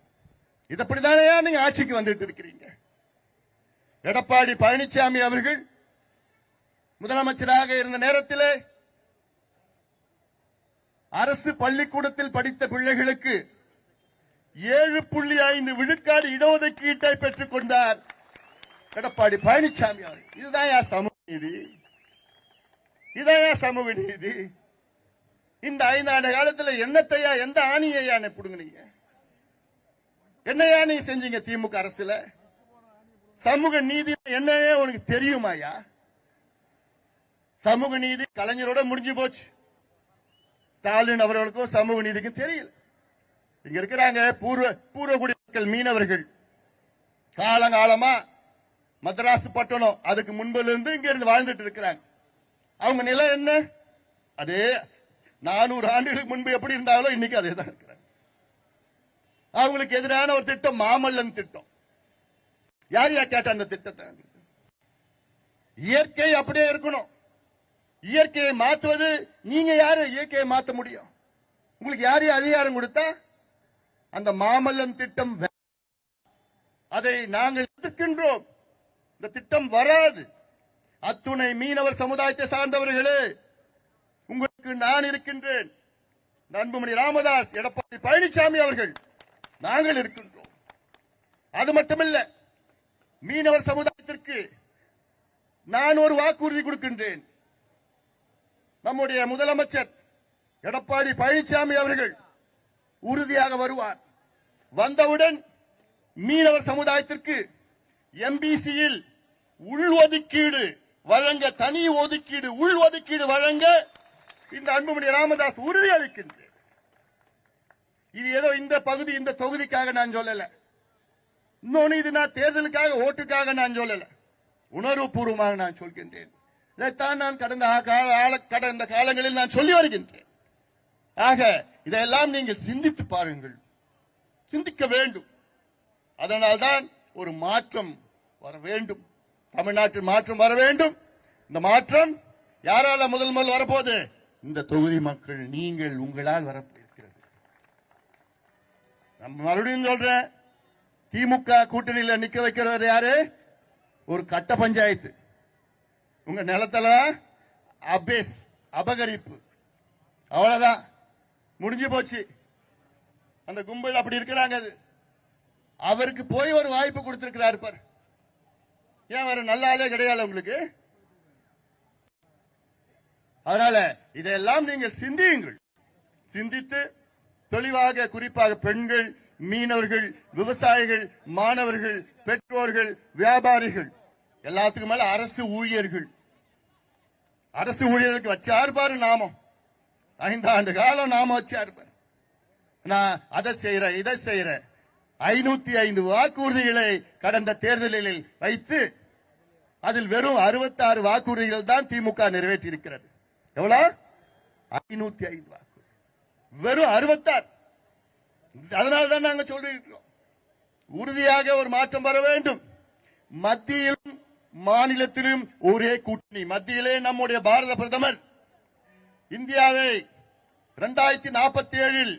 இதப்படிதானே நீங்க ஆட்சிக்கு வந்துட்டு இருக்கிறீங்க. எடப்பாடி பழனிசாமி அவர்கள் முதலமைச்சராக இருந்த நேரத்தில் அரசு பள்ளிக்கூடத்தில் படித்த பிள்ளைகளுக்கு 7.5 விழுக்காடு இடஒதுக்கீட்டை பெற்றுக் கொண்டார் எடப்பாடி பழனிசாமி அவர்கள். இதுதான் சமூக நீதி, இதான் சமூக நீதி. இந்த 5 ஆண்டு காலத்தில் என்னத்தையா, எந்த ஆணியையா புடுங்கினீங்க? என்னையா நீங்க செஞ்சீங்க திமுக அரசுல? சமூக நீதி என்னையே உனக்கு தெரியுமாயா? சமூக நீதி கலைஞரோட முடிஞ்சு போச்சு. ஸ்டாலின் அவர்களுக்கும் சமூக நீதிக்கும் தெரியல. இங்க இருக்கிறாங்க பூர்வகுடி மக்கள் மீனவர்கள், காலங்காலமா மதராஸ் பட்டணம் அதுக்கு முன்புல இருந்து இங்க இருந்து வாழ்ந்துட்டு இருக்கிறாங்க. அவங்க நிலை என்ன? அதே 400 ஆண்டுகளுக்கு முன்பு எப்படி இருந்தாலும் இன்னைக்கு அதே தான் இருக்கிறாங்க. அவங்களுக்கு எதிரான ஒரு திட்டம் மாமல்லன் திட்டம். யார் கேட்ட அந்த திட்டத்தை? இயற்கை அப்படியே இருக்கணும். இயற்கையை மாற்றுவது நீங்க யாரு? இயற்கையை மாற்ற முடியும்? உங்களுக்கு யாரு அதிகாரம் கொடுத்தா? அந்த மாமல்லன் திட்டம் அதை நாங்கள் எதிர்க்கின்றோம். இந்த திட்டம் வராது. அத்துணை மீனவர் சமுதாயத்தை சார்ந்தவர்களே, உங்களுக்கு நான் இருக்கின்றேன். அன்புமணி ராமதாஸ், எடப்பாடி பழனிசாமி அவர்கள், நாங்கள் இருக்கின்றோம். அது மட்டுமல்ல, மீனவர் சமுதாயத்திற்கு நான் ஒரு வாக்குறுதி கொடுக்கின்றேன். நம்முடைய முதலமைச்சர் எடப்பாடி பழனிசாமி அவர்கள் உறுதியாக வருவார். வந்தவுடன் மீனவர் சமுதாயத்திற்கு எம்பிசியில் உள்ஒதுக்கீடு வழங்க, தனி ஒதுக்கீடு, உள்ஒதுக்கீடு வழங்க இந்த அன்புமணி ராமதாஸ் உறுதி அளிக்கின்றேன். இது ஏதோ இந்த பகுதி, இந்த தொகுதிக்காக நான் சொல்லல. இன்னொன்னு, இது நான் தேர்தலுக்காக, ஓட்டுக்காக நான் சொல்லல. உணர்வுபூர்வமாக நான் சொல்கின்றேன். இதைத்தான் நான் கடந்த காலங்களில் நான் சொல்லி வருகின்றேன். ஆக இதையெல்லாம் நீங்கள் சிந்தித்து பாருங்கள், சிந்திக்க வேண்டும். அதனால்தான் ஒரு மாற்றம் வர வேண்டும், தமிழ்நாட்டில் மாற்றம் வர வேண்டும். இந்த மாற்றம் யாரால முதல் வரப்போகுது? இந்த தொகுதி மக்கள், நீங்கள், உங்களால் வரப்போகிறது. நம்ம மறுபடியும் சொல்றேன், திமுக கூட்டணியில் நிக்க வைக்கிறவர் யாரு? ஒரு கட்ட பஞ்சாயத்து. உங்க நிலத்துல அபகரிப்பு, அவ்வளவுதான், முடிஞ்சு போச்சு. அந்த கும்பல் அப்படி இருக்கிறாங்க. அது அவருக்கு போய் ஒரு வாய்ப்பு கொடுத்திருக்கிறார் பார். ஏன் வேற நல்ல ஆளே கிடையாது உங்களுக்கு? அதனால இதையெல்லாம் நீங்கள் சிந்தியுங்கள். சிந்தித்து தெளிவாக, குறிப்பாக பெண்கள், மீனவர்கள், விவசாயிகள், மாணவர்கள், பெற்றோர்கள், வியாபாரிகள், எல்லாத்துக்கும் மேல அரசு ஊழியர்கள், அரசு ஊழியர்களுக்கு வச்சாரு பாரு நாமம். 5 ஆண்டு காலம் நாம வச்சாரு பாரு. நான் அதை செய்யறேன், இதை செய்யறேன். 505 வாக்குறுதிகளை கடந்த தேர்தலில் வைத்து அதில் வெறும் 66 வாக்குறுதிகள் தான் திமுக நிறைவேற்றி இருக்கிறது. எவ்வளவு? 505 வாக்குறுதி, வெறும் 66. அதனால்தான் நாங்கள் சொல்லியிருக்கிறோம், உறுதியாக ஒரு மாற்றம் வர வேண்டும். மத்தியிலும் மாநிலத்திலும் ஒரே கூட்டணி. மத்தியிலே நம்முடைய பாரத பிரதமர் இந்தியாவை 2047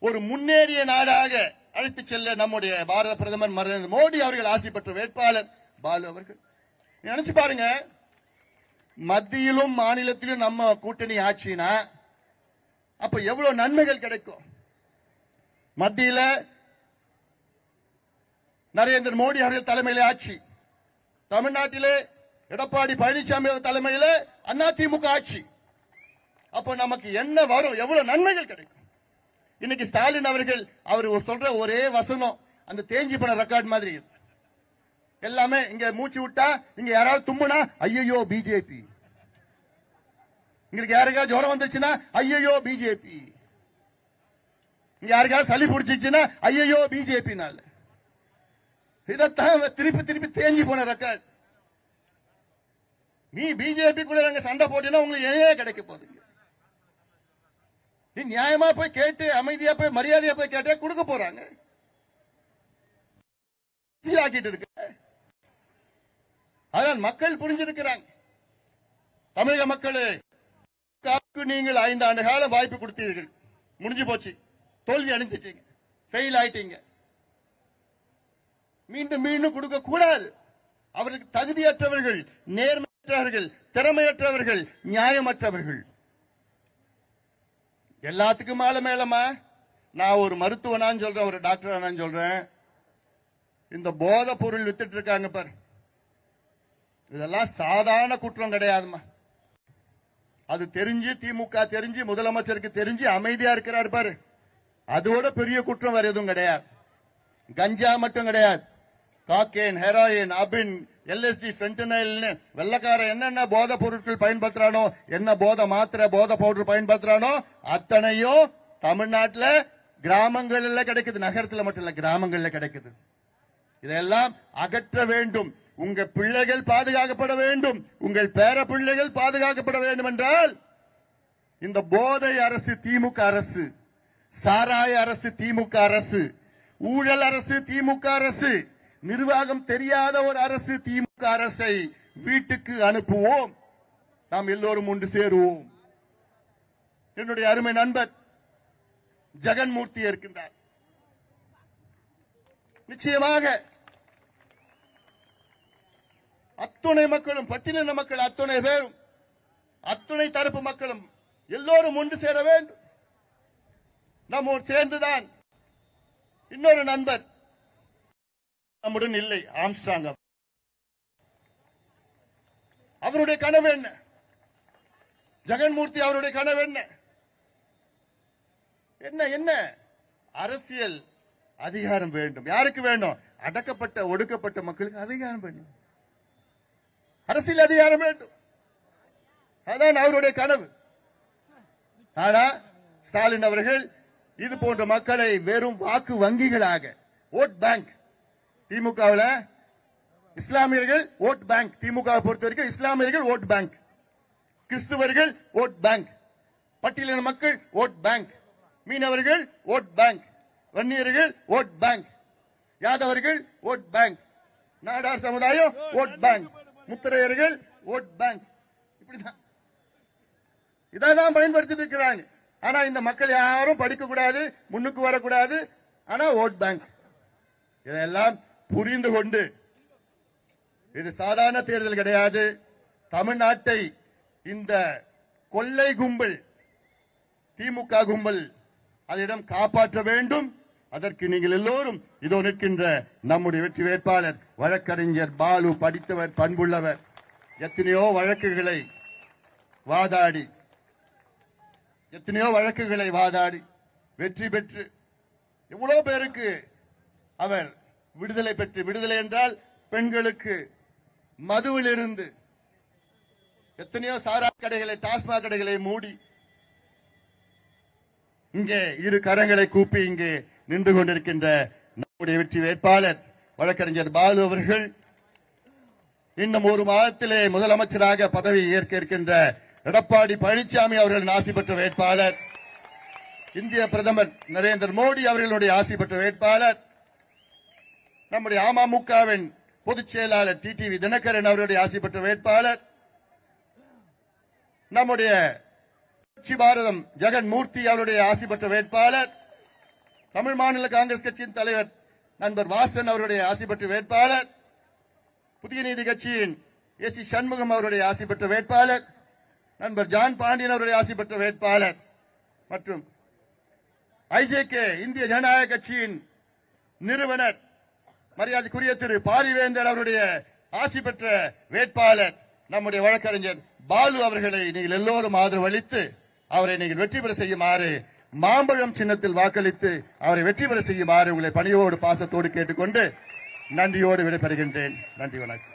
ஒரு முன்னேறிய நாடாக அழைத்து செல்ல நம்முடைய பாரத பிரதமர் நரேந்திர மோடி அவர்கள் ஆசை பெற்ற வேட்பாளர் பாலு அவர்கள். நினைச்சு பாருங்க, மத்தியிலும் மாநிலத்திலும் நம்ம கூட்டணி ஆட்சினா அப்ப எவ்வளவு நன்மைகள் கிடைக்கும். மத்தியில நரேந்திர மோடி அவர்கள் தலைமையிலே ஆட்சி, தமிழ்நாட்டிலே எடப்பாடி பழனிசாமி தலைமையிலே அதிமுக ஆட்சி. அப்ப நமக்கு என்ன வரும், எவ்வளவு நன்மைகள் கிடைக்கும். இன்னைக்கு ஸ்டாலின் அவர்கள் அவர் சொல்ற ஒரே வசனம் அந்த தேஞ்சி போன ரெக்கார்ட் மாதிரி எல்லாமே. இங்க மூச்சு விட்டா, இங்க யாராவது தும்முனா ஐயோ பிஜேபி, இங்க யாருக்காவது ஜுரம் வந்துருச்சுன்னா ஐயோ பிஜேபி, இங்க யாருக்காவது சளி பிடிச்சிச்சுன்னா ஐயோ பிஜேபி. இதைத்தான் திருப்பி திருப்பி தேஞ்சி போன ரெக்கார்ட். நீ பிஜேபி கூட நாங்க சண்டை போட்டீங்கன்னா உங்களுக்கு ஏன் கிடைக்க போகுது? நீ நியாயமா போய் கேட்டு, அமைதியா போய், மரியாதையா போய் கேட்டா கொடுக்க போறாங்க. ஆக்கிட்டு இருக்க. அதான் மக்கள் புரிஞ்சிருக்கிறாங்க. தமிழக மக்களே, நீங்கள் 5 ஆண்டு காலம் வாய்ப்பு கொடுத்தீர்கள், முடிஞ்சு போச்சு, தோல்வி அடைஞ்சிட்டீங்க, ஃபெயில் ஆயிட்டீங்க. மீண்டும் மீண்டும் கொடுக்க கூடாது. அவர்களுக்கு தகுதியற்றவர்கள், நேர்மையற்றவர்கள், திறமையற்றவர்கள், நியாயமற்றவர்கள். எல்லாத்துக்கும் மேலமா நான் ஒரு மருத்துவனான்னு சொல்றேன், ஒரு டாக்டர் சொல்றேன். இந்த போதை பொருள் வித்துட்டு இருக்காங்க பாரு, இதெல்லாம் சாதாரண குற்றம் கிடையாதுமா. அது தெரிஞ்சு, திமுக தெரிஞ்சு, முதலமைச்சருக்கு தெரிஞ்சு அமைதியா இருக்கிறார் பாரு, அதோட பெரிய குற்றம் வேற எதுவும் கிடையாது. கஞ்சா மட்டும் கிடையாது, காக்கேன், ஹெராயின், அபின், எல்எஸ்டி, ஃபென்டனைல், வெள்ளக்கார என்னென்ன போதை பொருட்கள் பயன்படுத்துறானோ, என்ன போதை மாத்திரை, போதை பவுடர் பயன்படுத்துறானோ அத்தனையும் தமிழ்நாட்டில் கிராமங்கள்ல கிடைக்குது. நகரத்தில் மட்டும் இல்ல, கிராமங்கள்ல கிடைக்குது. இதெல்லாம் அகற்ற வேண்டும். உங்க பிள்ளைகள் பாதுகாக்கப்பட வேண்டும், உங்கள் பேர பிள்ளைகள் பாதுகாக்கப்பட வேண்டும் என்றால் இந்த போதை அரசு திமுக அரசு, சாராய அரசு திமுக அரசு, ஊழல் அரசு திமுக அரசு, நிர்வாகம் தெரியாத ஒரு அரசு திமுக அரசை வீட்டுக்கு அனுப்புவோம். நாம் எல்லோரும் ஒன்று சேருவோம். என்னுடைய அருமை நண்பர் ஜெகன்மூர்த்தி இருக்கின்றார். நிச்சயமாக அத்துணை மக்களும், பட்டியலின மக்கள் அத்துணை பேரும், அத்துணை தரப்பு மக்களும் எல்லோரும் ஒன்று சேர வேண்டும். நம்மோடு சேர்ந்துதான் இன்னொரு நண்பர் நம்முடன் இல்லை, ஆம்ஸ்ட்ராங். அவருடைய கனவு என்ன? ஜெகன்மூர்த்தி அவருடைய கனவு என்ன? என்ன என்ன அரசியல் அதிகாரம் வேண்டும். யாருக்கு வேண்டும்? அடக்கப்பட்ட ஒடுக்கப்பட்ட மக்களுக்கு அதிகாரம் வேண்டும், அரசியல் அதிகாரம் வேண்டும். அதான் அவருடைய கனவு. ஆனா ஸ்டாலின் அவர்கள் இது போன்ற மக்களை வெறும் வாக்கு வங்கிகளாக, ஓட் பேங்க், திமுகவில் இஸ்லாமியர்கள் ஓட் பேங்க், திமுக பொறுத்த வரைக்கும் இஸ்லாமியர்கள் ஓட் பேங்க், கிறிஸ்துவர்கள் ஓட் பேங்க், பட்டியலின மக்கள் ஓட் பேங்க், மீனவர்கள் ஓட் பேங்க், வன்னியர்கள் ஓட் பேங்க், யாதவர்கள் ஓட் பேங்க், நாடார் சமுதாயம் ஓட் பேங்க், முத்திரையர்கள் ஓட் பேங்க். இப்படிதான் இதான் பயன்படுத்திட்டு இருக்கிறாங்க. ஆனா இந்த மக்கள் யாரும் படிக்க கூடாது, முன்னுக்கு வரக்கூடாது. ஆனா ஓட் பேங்க். இதெல்லாம் புரிந்து கொண்டு, இது சாதாரண தேர்தல் கிடையாது. தமிழ்நாட்டை இந்த கொள்ளை கும்பல், திமுக கும்பல், அதனிடம் காப்பாற்ற வேண்டும். அதற்கு நீங்கள் எல்லோரும் இதோ நிற்கின்ற நம்முடைய வெற்றி வேட்பாளர் வழக்கறிஞர் பாலு, படித்தவர், பண்புள்ளவர், எத்தனையோ வழக்குகளை வாதாடி வெற்றி பெற்று எவ்வளவு பேருக்கு அவர் விடுதலை பெற்று, விடுதலை என்றால் பெண்களுக்கு மதுவிலிருந்து எத்தனையோ சாரா கடைகளை, டாஸ்மாக் கடைகளை மூடி இங்கே இரு கரங்களை கூப்பி இங்கே நின்று கொண்டிருக்கின்ற நம்முடைய வெற்றி வேட்பாளர் வழக்கறிஞர் பாலு அவர்கள் இன்னும் ஒரு மாதத்திலே முதலமைச்சராக பதவி ஏற்க இருக்கின்ற எடப்பாடி பழனிசாமி அவர்களின் ஆசி பெற்ற வேட்பாளர், இந்திய பிரதமர் நரேந்திர மோடி அவர்களுடைய ஆசி பெற்ற வேட்பாளர், நம்முடைய அமமுகவின் பொதுச் செயலாளர் டிடிவி தினகரன் அவருடைய ஆசி பெற்ற வேட்பாளர், நம்முடைய கட்சி பாரதம் ஜெகன்மூர்த்தி அவருடைய ஆசி பெற்ற வேட்பாளர், தமிழ் மாநில காங்கிரஸ் கட்சியின் தலைவர் நண்பர் வாசன் அவருடைய ஆசி பெற்ற வேட்பாளர், புதிய நீதி கட்சியின் ஏசி சண்முகம் அவருடைய ஆசி பெற்ற வேட்பாளர், நண்பர் ஜான் பாண்டியன் அவருடைய ஆசி பெற்ற வேட்பாளர் மற்றும் ஐஜேகே இந்திய ஜனநாயக கட்சியின் நிறுவனர் மரியாதைக்குரிய திரு பாரிவேந்தர் அவருடைய ஆசி பெற்ற வேட்பாளர் நம்முடைய வழக்கறிஞர் பாலு அவர்களை நீங்கள் எல்லோரும் ஆதரவு அளித்து அவரை நீங்கள் வெற்றி பெற செய்யுமாறு, மாம்பழம் சின்னத்தில் வாக்களித்து அவரை வெற்றி பெற செய்யுமாறு உங்களை பணியோடு பாசத்தோடு கேட்டுக்கொண்டு நன்றியோடு விடைபெறுகின்றேன். நன்றி, வணக்கம்.